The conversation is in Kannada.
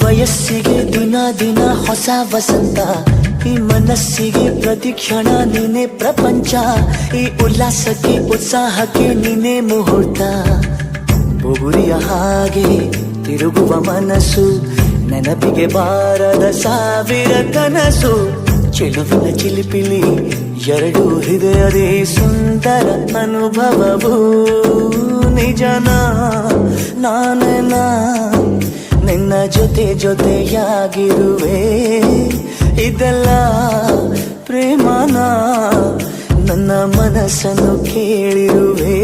ವಯಸ್ಸಿಗೆ ದಿನ ದಿನ ಹೊಸ ವಸಂತ, ಈ ಮನಸ್ಸಿಗೆ ಪ್ರತಿ ಕ್ಷಣ ನೀನೆ ಪ್ರಪಂಚ, ಈ ಉಲ್ಲಾಸಕ್ಕೆ ಉತ್ಸಾಹಕ್ಕೆ ನೀನೆ ಮುಹೂರ್ತ. ಬುಗುರಿಯ ಹಾಗೆ ತಿರುಗುವ ಮನಸ್ಸು, ನೆನಪಿಗೆ ಬಾರದ ಸಾವಿರ ಕನಸು. ಚೆಲುವಿನ ಚಿಲಿಪಿಲಿ ಎರಡು ಹೃದಯದೇ ಸುಂದರ ಅನುಭವವು. ನಿಜನ ನಾನನ ನಿನ್ನ ಜೊತೆ ಜೊತೆಯಾಗಿರುವೆ, ಇದೆಲ್ಲ ಪ್ರೇಮನ ನನ್ನ ಮನಸ್ಸನ್ನು ಕೇಳಿರುವೆ.